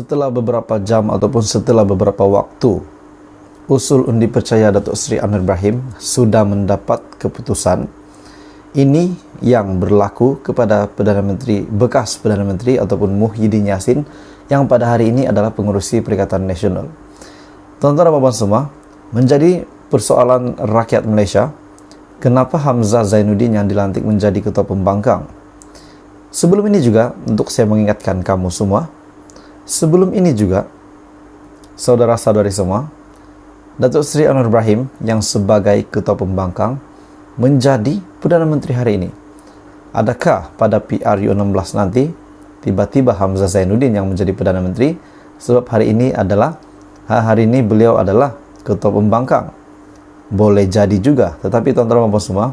Setelah beberapa jam ataupun setelah beberapa waktu, usul undi percaya Datuk Seri Anwar Ibrahim sudah mendapat keputusan. Ini yang berlaku kepada bekas Perdana Menteri ataupun Muhyiddin Yassin yang pada hari ini adalah pengurusi Perikatan Nasional. Tuan-tuan dan puan semua, menjadi persoalan rakyat Malaysia, kenapa Hamzah Zainuddin yang dilantik menjadi Ketua Pembangkang? Sebelum ini juga, untuk saya mengingatkan kamu semua, sebelum ini juga, saudara-saudari semua, Datuk Seri Anwar Ibrahim yang sebagai Ketua Pembangkang menjadi Perdana Menteri hari ini. Adakah pada PRU 16 nanti tiba-tiba Hamzah Zainuddin yang menjadi Perdana Menteri? Sebab hari ini beliau adalah Ketua Pembangkang. Boleh jadi juga, tetapi tuan-tuan dan puan semua,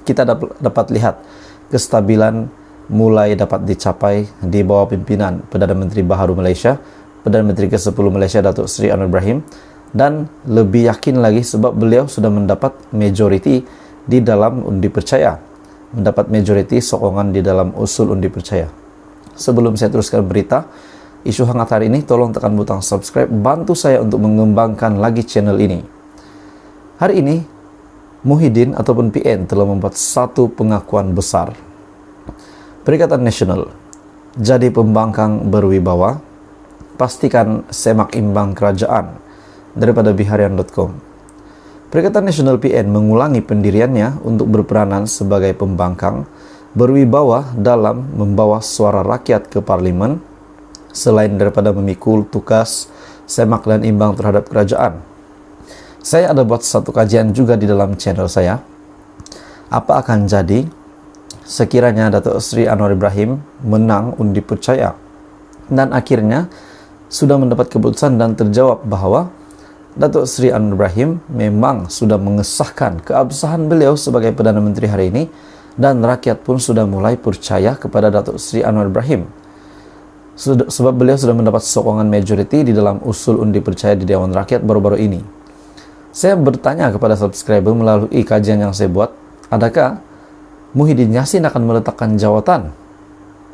kita dapat lihat kestabilan mulai dapat dicapai di bawah pimpinan Perdana Menteri baharu Malaysia, Perdana Menteri ke-10 Malaysia Datuk Seri Anwar Ibrahim, dan lebih yakin lagi sebab beliau sudah mendapat majoriti di dalam undi percaya, mendapat majoriti sokongan di dalam usul undi percaya. Sebelum saya teruskan berita isu hangat hari ini, tolong tekan butang subscribe, bantu saya untuk mengembangkan lagi channel ini. Hari ini Muhyiddin ataupun PN telah membuat satu pengakuan besar. Perikatan Nasional, jadi pembangkang berwibawa, pastikan semak imbang kerajaan, daripada biharian.com. Perikatan Nasional PN mengulangi pendiriannya untuk berperanan sebagai pembangkang berwibawa dalam membawa suara rakyat ke parlimen, selain daripada memikul tugas semak dan imbang terhadap kerajaan. Saya ada buat satu kajian juga di dalam channel saya. Apa akan jadi sekiranya Datuk Seri Anwar Ibrahim menang undi percaya dan akhirnya sudah mendapat keputusan dan terjawab bahawa Datuk Seri Anwar Ibrahim memang sudah mengesahkan keabsahan beliau sebagai Perdana Menteri hari ini, dan rakyat pun sudah mulai percaya kepada Datuk Seri Anwar Ibrahim sebab beliau sudah mendapat sokongan majoriti di dalam usul undi percaya di Dewan Rakyat baru-baru ini. Saya bertanya kepada subscriber melalui kajian yang saya buat, adakah Muhyiddin Yassin akan meletakkan jawatan?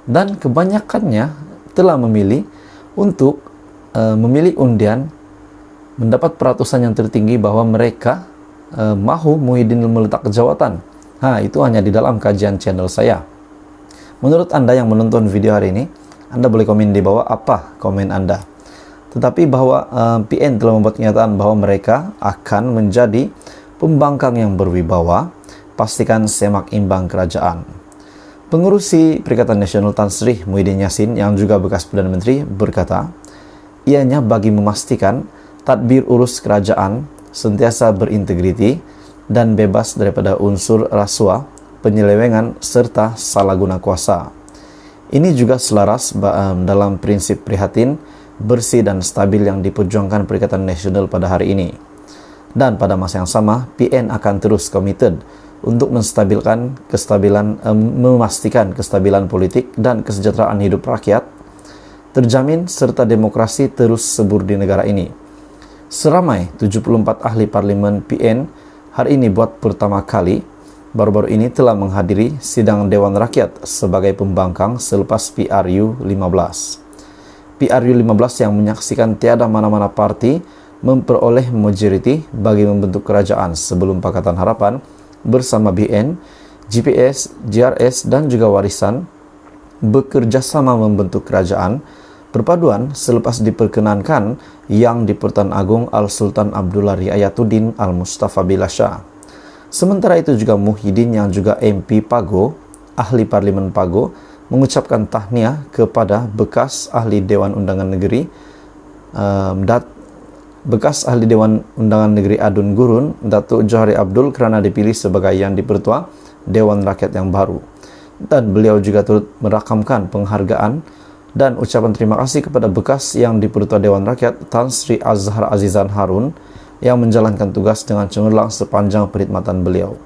Dan kebanyakannya telah memilih untuk memilih undian mendapat peratusan yang tertinggi bahwa mereka mahu Muhyiddin meletak jawatan. Itu hanya di dalam kajian channel saya. Menurut Anda yang menonton video hari ini, Anda boleh komen di bawah apa komen Anda. Tetapi bahwa PN telah membuat kenyataan bahwa mereka akan menjadi pembangkang yang berwibawa, pastikan semak imbang kerajaan. Pengurusi Perikatan Nasional Tan Sri Muhyiddin Yassin yang juga bekas Perdana Menteri berkata, ianya bagi memastikan tadbir urus kerajaan sentiasa berintegriti dan bebas daripada unsur rasuah, penyelewengan serta salah guna kuasa. Ini juga selaras dalam prinsip prihatin, bersih dan stabil yang diperjuangkan Perikatan Nasional pada hari ini. Dan pada masa yang sama, PN akan terus committed untuk memastikan kestabilan politik dan kesejahteraan hidup rakyat terjamin serta demokrasi terus subur di negara ini. Seramai 74 ahli parlimen PN hari ini buat pertama kali baru-baru ini telah menghadiri sidang Dewan Rakyat sebagai pembangkang selepas PRU 15. PRU 15 yang menyaksikan tiada mana-mana parti memperoleh majoriti bagi membentuk kerajaan sebelum Pakatan Harapan bersama BN, GPS, GRS dan juga Warisan bekerjasama membentuk kerajaan perpaduan selepas diperkenankan Yang di-Pertuan Agong Al-Sultan Abdullah Riayatuddin Al-Mustafa Billah Shah. Sementara itu juga Muhyiddin yang juga MP Pago, ahli Parlimen Pago, mengucapkan tahniah kepada bekas ahli Dewan Undangan Negeri Adun Gurun, Datuk Johari Abdul kerana dipilih sebagai Yang di-Pertua Dewan Rakyat yang baru. Dan beliau juga turut merakamkan penghargaan dan ucapan terima kasih kepada bekas Yang di-Pertua Dewan Rakyat Tan Sri Azhar Azizan Harun yang menjalankan tugas dengan cemerlang sepanjang perkhidmatan beliau.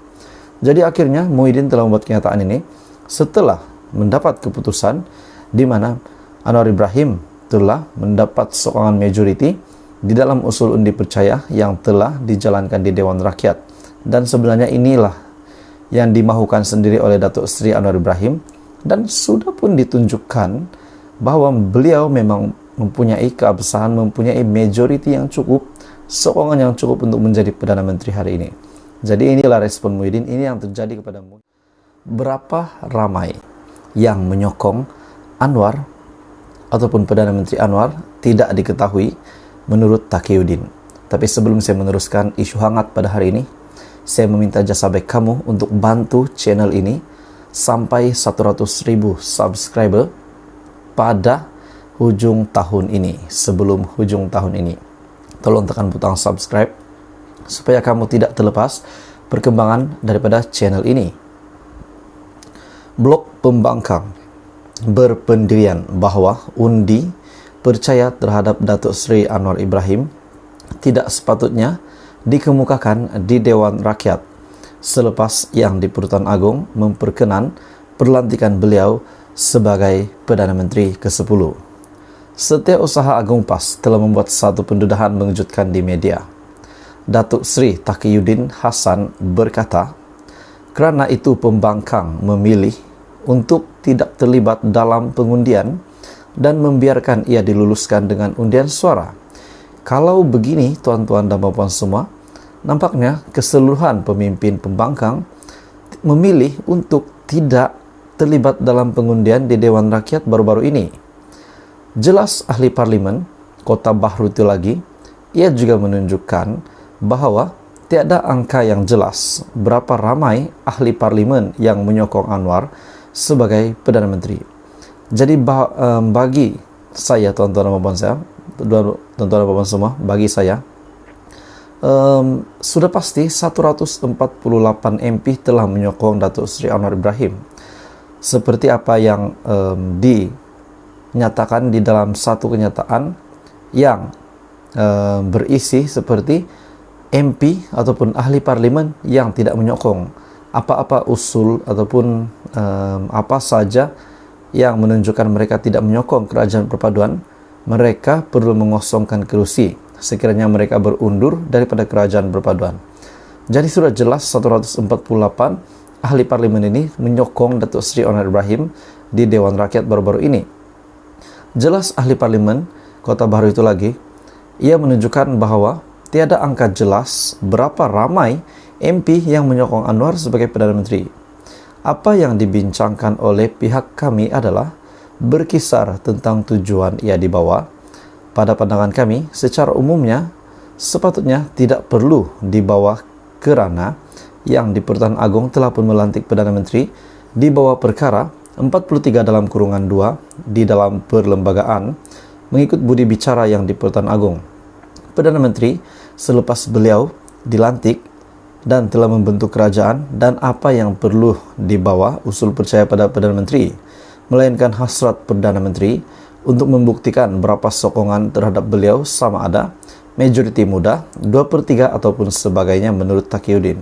Jadi akhirnya Muhyiddin telah membuat kenyataan ini setelah mendapat keputusan di mana Anwar Ibrahim telah mendapat sokongan majoriti di dalam usul undi percaya yang telah dijalankan di Dewan Rakyat. Dan sebenarnya inilah yang dimahukan sendiri oleh Datuk Seri Anwar Ibrahim, dan sudah pun ditunjukkan bahwa beliau memang mempunyai keabsahan, mempunyai majority yang cukup, sokongan yang cukup untuk menjadi Perdana Menteri hari ini. Jadi inilah respon Muhyiddin, ini yang terjadi kepada Muhyiddin. Berapa ramai yang menyokong Anwar ataupun Perdana Menteri Anwar tidak diketahui menurut Taqiyuddin. Tapi sebelum saya meneruskan isu hangat pada hari ini, saya meminta jasa baik kamu untuk bantu channel ini sampai 100.000 subscriber pada hujung tahun ini, sebelum hujung tahun ini. Tolong tekan butang subscribe supaya kamu tidak terlepas perkembangan daripada channel ini. Blok pembangkang berpendirian bahwa undi percaya terhadap Datuk Seri Anwar Ibrahim tidak sepatutnya dikemukakan di Dewan Rakyat selepas yang di-Pertuan Agong memperkenan perlantikan beliau sebagai Perdana Menteri ke-10. Setiausaha Agong PAS telah membuat satu pendedahan mengejutkan di media. Datuk Seri Taqiyuddin Hasan berkata, kerana itu pembangkang memilih untuk tidak terlibat dalam pengundian dan membiarkan ia diluluskan dengan undian suara. Kalau begini, tuan-tuan dan puan-puan semua, nampaknya keseluruhan pemimpin pembangkang memilih untuk tidak terlibat dalam pengundian di Dewan Rakyat baru-baru ini. Jelas ahli parlimen Kota Bahru itu lagi, ia juga menunjukkan bahawa tiada angka yang jelas berapa ramai ahli parlimen yang menyokong Anwar sebagai Perdana Menteri. Jadi bagi saya, tuan-tuan dan puan-puan semua, bagi saya sudah pasti 148 MP telah menyokong Datuk Seri Anwar Ibrahim. Seperti apa yang dinyatakan di dalam satu kenyataan yang berisi seperti MP ataupun ahli parlimen yang tidak menyokong apa-apa usul ataupun apa saja yang menunjukkan mereka tidak menyokong kerajaan perpaduan, mereka perlu mengosongkan kerusi sekiranya mereka berundur daripada kerajaan perpaduan. Jadi sudah jelas 148 ahli parlimen ini menyokong Datuk Seri Anwar Ibrahim di Dewan Rakyat baru-baru ini. Jelas ahli parlimen Kota Bahru itu lagi, ia menunjukkan bahawa tiada angka jelas berapa ramai MP yang menyokong Anwar sebagai Perdana Menteri. Apa yang dibincangkan oleh pihak kami adalah berkisar tentang tujuan ia dibawa. Pada pandangan kami, secara umumnya sepatutnya tidak perlu dibawa kerana yang di-Pertuan Agong telah pun melantik Perdana Menteri di bawah perkara 43 dalam kurungan 2 di dalam perlembagaan mengikut budi bicara yang di-Pertuan Agong. Perdana Menteri selepas beliau dilantik dan telah membentuk kerajaan, dan apa yang perlu dibawa usul percaya pada Perdana Menteri, melainkan hasrat Perdana Menteri untuk membuktikan berapa sokongan terhadap beliau sama ada majoriti muda, 2/3 ataupun sebagainya menurut Taqiyuddin.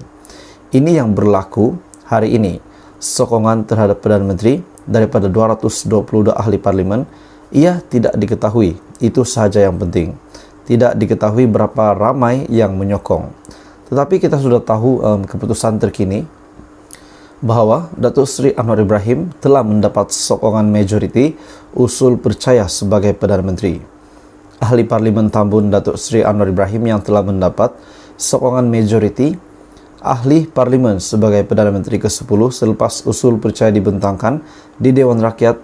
Ini yang berlaku hari ini. Sokongan terhadap Perdana Menteri daripada 222 ahli parlimen, ia tidak diketahui. Itu sahaja yang penting. Tidak diketahui berapa ramai yang menyokong. Tetapi kita sudah tahu keputusan terkini bahawa Datuk Seri Anwar Ibrahim telah mendapat sokongan majoriti usul percaya sebagai Perdana Menteri. Ahli Parlimen Tambun Datuk Seri Anwar Ibrahim yang telah mendapat sokongan majoriti ahli Parlimen sebagai Perdana Menteri ke-10 selepas usul percaya dibentangkan di Dewan Rakyat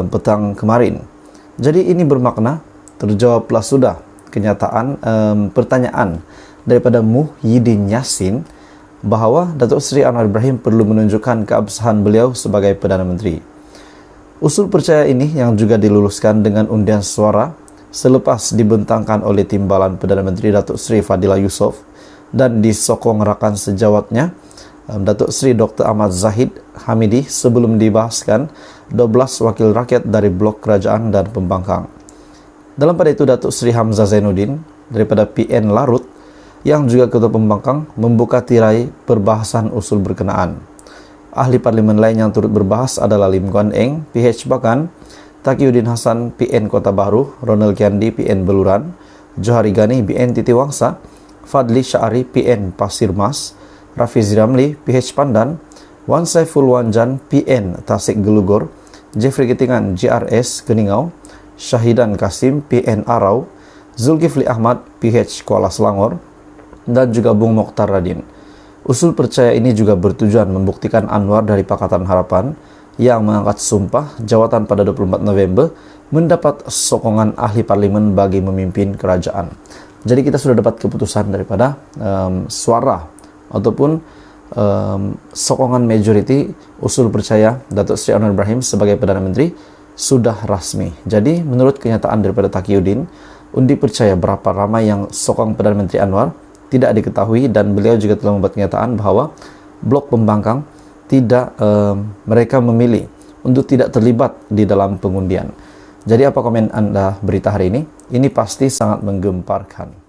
petang kemarin. Jadi ini bermakna terjawablah sudah kenyataan pertanyaan daripada Muhyiddin Yassin bahawa Datuk Seri Anwar Ibrahim perlu menunjukkan keabsahan beliau sebagai Perdana Menteri. Usul percaya ini yang juga diluluskan dengan undian suara selepas dibentangkan oleh Timbalan Perdana Menteri Datuk Seri Fadillah Yusof dan disokong rakan sejawatnya Datuk Seri Dr. Ahmad Zahid Hamidi sebelum dibahaskan 12 wakil rakyat dari blok kerajaan dan pembangkang. Dalam pada itu Datuk Seri Hamzah Zainuddin daripada PN Larut yang juga ketua pembangkang membuka tirai perbahasan usul berkenaan. Ahli parlimen lain yang turut berbahas adalah Lim Guan Eng, PH Bakan, Taqiyuddin Hasan, PN Kota Bahru, Ronald Kiandi, PN Beluran, Johari Gani, PN Titiwangsa, Fadli Syari, PN Pasir Mas, Rafizi Ramli, PH Pandan, Wan Saiful Wanjan, PN Tasik Gelugor, Jeffrey Ketingan, JRS Keningau, Syahidan Kasim PN Arau, Zulkifli Ahmad PH Kuala Selangor, dan juga Bung Mokhtar Radin. Usul percaya ini juga bertujuan membuktikan Anwar dari Pakatan Harapan yang mengangkat sumpah jawatan pada 24 November mendapat sokongan ahli parlimen bagi memimpin kerajaan. Jadi kita sudah dapat keputusan daripada suara ataupun sokongan majority usul percaya Datuk Seri Anwar Ibrahim sebagai Perdana Menteri sudah rasmi. Jadi menurut kenyataan daripada Taqiyuddin, undi percaya berapa ramai yang sokong Perdana Menteri Anwar tidak diketahui, dan beliau juga telah membuat kenyataan bahwa blok pembangkang tidak mereka memilih untuk tidak terlibat di dalam pengundian. Jadi apa komen Anda berita hari ini? Ini pasti sangat menggemparkan.